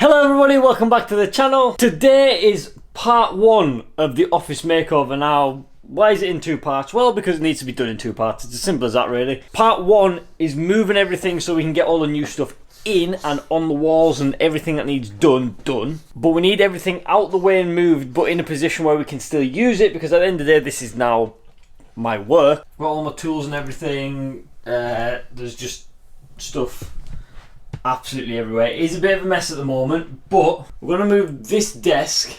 Hello everybody, welcome back to the channel. Today is part one of the office makeover. Now, why is it in two parts? Well, because it needs to be done in two parts. It's as simple as that, really. Part one is moving everything so we can get all the new stuff in and on the walls and everything that needs done. But we need everything out the way and moved, but in a position where we can still use it, because at the end of the day, this is now my work. Got all my tools and everything. There's just stuff absolutely everywhere. It is a bit of a mess at the moment, but we're going to move this desk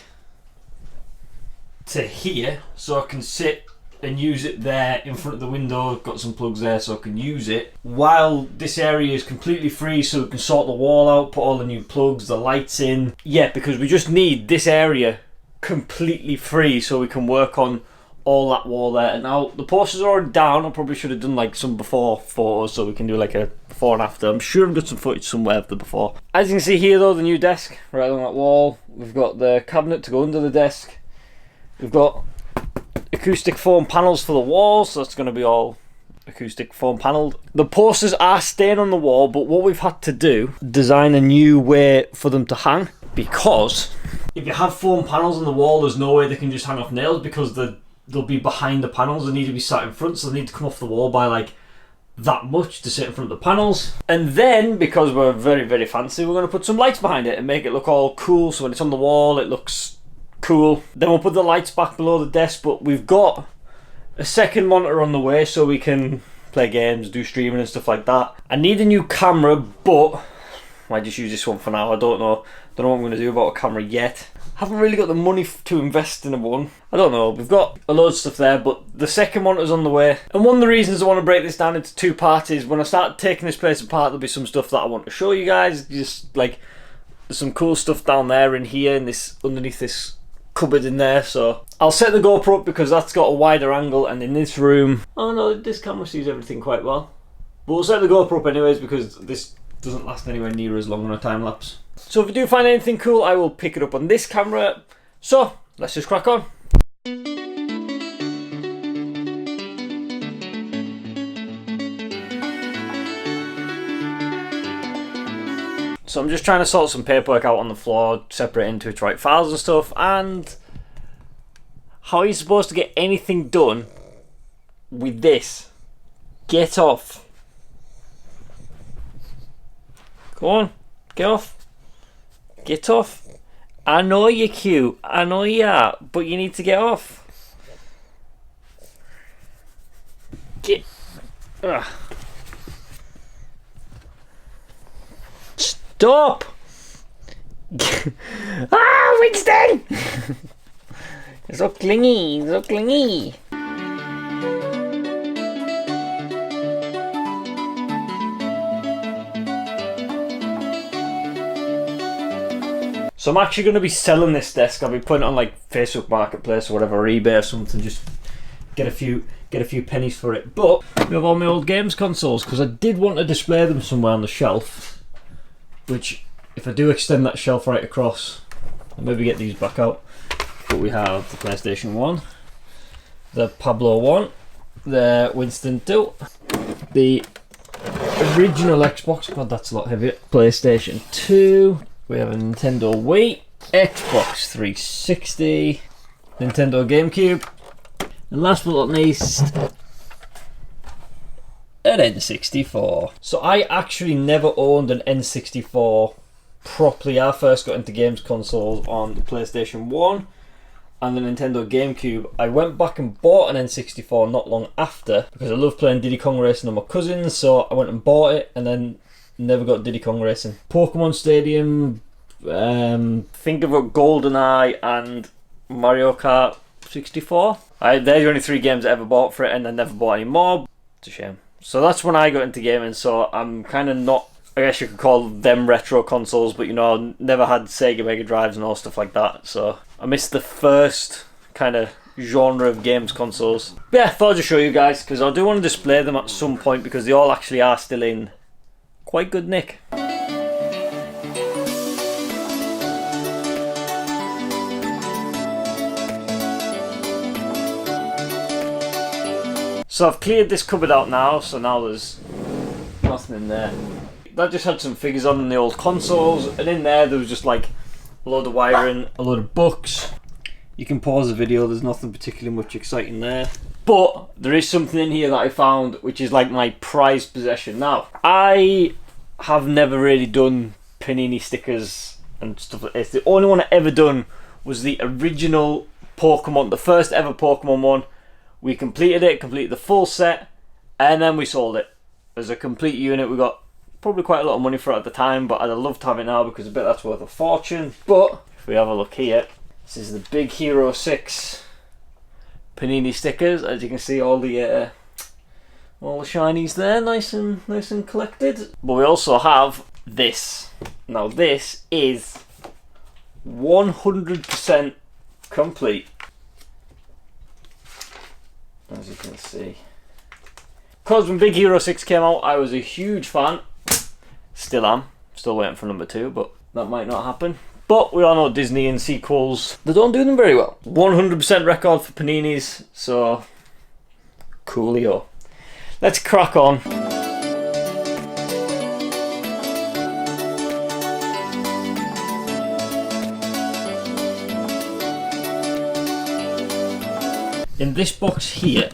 to here so I can sit and use it there in front of the window. Got some plugs there so I can use it while this area is completely free, so we can sort the wall out, put all the new plugs, the lights in. Yeah, because we just need this area completely free so we can work on all that wall there. And now the posters are already down. I probably should have done like some before photos so we can do like a before and after. I'm sure I've got some footage somewhere of the before. As you can see here though, the new desk right on that wall. We've got the cabinet to go under the desk. We've got acoustic foam panels for the walls, so it's going to be all acoustic foam panelled. The posters are staying on the wall, but what we've had to do, design a new way for them to hang, because if you have foam panels on the wall, there's no way they can just hang off nails, because they'll be behind the panels. They need to be sat in front, so they need to come off the wall by like that much to sit in front of the panels. And then, because we're very, very fancy, we're going to put some lights behind it and make it look all cool, so when it's on the wall it looks cool. Then we'll put the lights back below the desk, but we've got a second monitor on the way so we can play games, do streaming and stuff like that. I need a new camera, but I just use this one for now. I don't know what I'm going to do about a camera yet. Haven't really got the money to invest in a one. I don't know. We've got a load of stuff there, but the second monitor's on the way. And one of the reasons I want to break this down into two parts is when I start taking this place apart, there'll be some stuff that I want to show you guys. Just like, there's some cool stuff down there in here, in this, underneath this cupboard in there. So I'll set the GoPro up because that's got a wider angle, and in this room, oh no, this camera sees everything quite well. But we'll set the GoPro up anyways because this doesn't last anywhere near as long on a time lapse. So if you do find anything cool, I will pick it up on this camera. So let's just crack on. So I'm just trying to sort some paperwork out on the floor, separate into its right files and stuff. And how are you supposed to get anything done with this? Get off. Go on, get off. Get off. I know you're cute, I know you are, but you need to get off. Get. Ugh. Stop! Ah, Winston! You're so clingy, so clingy. So I'm actually going to be selling this desk. I'll be putting it on like Facebook Marketplace or whatever, or eBay or something. Just get a few pennies for it. But we have all my old games consoles because I did want to display them somewhere on the shelf. Which, if I do extend that shelf right across, I'll maybe get these back out. But we have the PlayStation 1, the Pablo 1, the Winston 2, the original Xbox. God, that's a lot heavier. PlayStation 2. We have a Nintendo Wii, Xbox 360, Nintendo GameCube, and last but not least, an N64. So I actually never owned an N64 properly. I first got into games consoles on the PlayStation 1 and the Nintendo GameCube. I went back and bought an N64 not long after because I love playing Diddy Kong Racing on my cousins, so I went and bought it and then never got Diddy Kong Racing. Pokemon Stadium, think about GoldenEye and Mario Kart 64. They're the only three games I ever bought for it, and I never bought any more. It's a shame. So that's when I got into gaming, so I'm kind of not, I guess you could call them retro consoles, but you know, I never had Sega Mega Drives and all stuff like that, so I missed the first kind of genre of games consoles. But yeah, I thought I'd just show you guys, because I do want to display them at some point, because they all actually are still in quite good nick. So I've cleared this cupboard out now, so now there's nothing in there. that just had some figures on the old consoles, and in there was just like a load of wiring, a load of books. You can pause the video, there's nothing particularly much exciting there. But there is something in here that I found which is like my prized possession. Now, I have never really done Panini stickers and stuff like this. The only one I ever done was the original Pokemon, the first ever Pokemon one. We completed the full set, and then we sold it as a complete unit. We got probably quite a lot of money for it at the time, but I'd have loved to have it now because I bet that's worth a fortune. But if we have a look here, this is the Big Hero 6 Panini stickers. As you can see, all the shinies there, nice and collected. But we also have this. Now this is 100% complete, as you can see. Because when Big Hero 6 came out, I was a huge fan. Still am. Still waiting for number 2, but that might not happen. But we all know Disney and sequels, they don't do them very well. 100% record for Paninis, so coolio. Let's crack on. In this box here,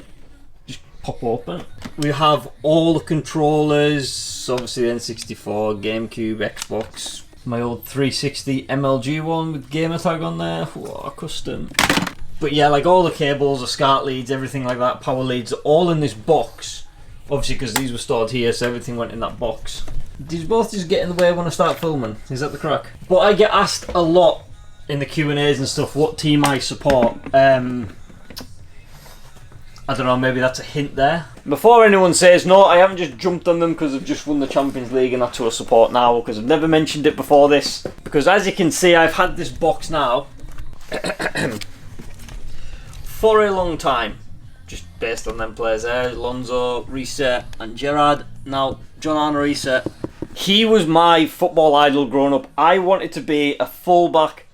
just pop open, we have all the controllers, obviously the N64, GameCube, Xbox, my old 360 MLG one with gamer tag on there. Whoa, custom. But yeah, like all the cables, the SCART leads, everything like that, power leads, all in this box. Obviously because these were stored here, so everything went in that box. These both just get in the way when I start filming. Is that the crack? But I get asked a lot in the Q&As and stuff what team I support. I don't know, maybe that's a hint there. Before anyone says, no, I haven't just jumped on them because I've just won the Champions League and that's who I support now, because I've never mentioned it before this. Because as you can see, I've had this box now for a long time. Just based on them players there, Alonso, Reset and Gerrard. Now, John Arne Reset, he was my football idol growing up. I wanted to be a fullback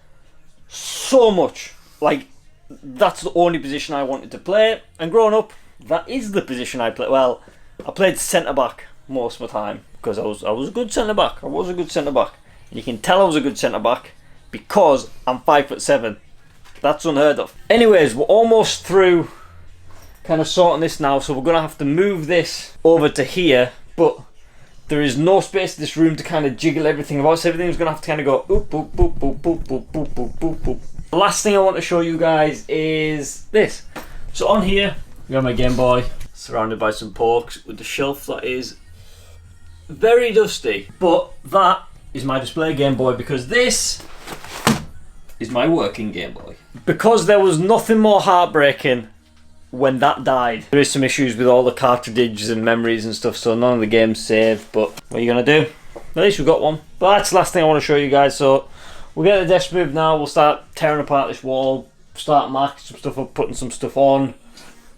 so much. Like, that's the only position I wanted to play, and growing up, that is the position I play. Well, I played centre back most of the time because I was a good centre back. I was a good centre back, and you can tell I was a good centre back because I'm 5'7". That's unheard of. Anyways, we're almost through kind of sorting this now, so we're gonna have to move this over to here, but there is no space in this room to kind of jiggle everything about, so everything's gonna have to kind of go oop, boop, boop, boop, boop, boop, boop, boop, boop, boop. The last thing I want to show you guys is this. So on here, we have my Game Boy, surrounded by some pokes, with the shelf that is very dusty. But that is my display Game Boy, because this is my working Game Boy. Because there was nothing more heartbreaking when that died. There is some issues with all the cartridges and memories and stuff, so none of the games saved, but what are you gonna do? At least we've got one. But that's the last thing I want to show you guys, so we'll get the desk moved now. We'll start tearing apart this wall, start marking some stuff up, putting some stuff on.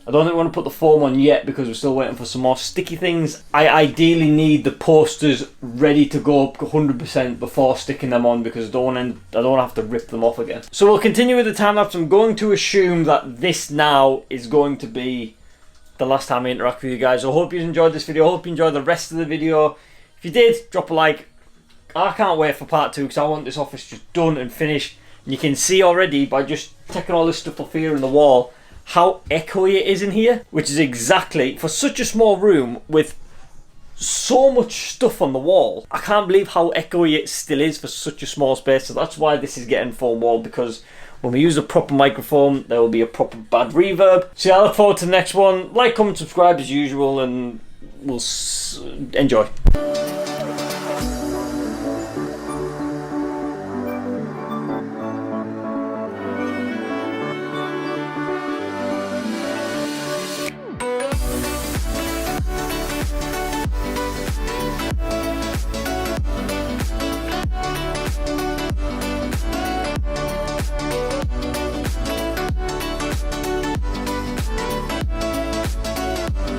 I don't think we want to put the foam on yet because we're still waiting for some more sticky things. I ideally need the posters ready to go up 100% before sticking them on, because I don't want to have to rip them off again. So we'll continue with the time lapse. I'm going to assume that this now is going to be the last time I interact with you guys. I hope you enjoyed this video. I hope you enjoyed the rest of the video. If you did, drop a like. I can't wait for part 2 because I want this office just done and finished. And you can see already by just taking all this stuff off here in the wall how echoey it is in here, which is exactly, for such a small room with so much stuff on the wall, I can't believe how echoey it still is for such a small space. So that's why this is getting foam wall, because when we use a proper microphone there will be a proper bad reverb. So yeah, I look forward to the next one. Like, comment, subscribe as usual, and we'll enjoy.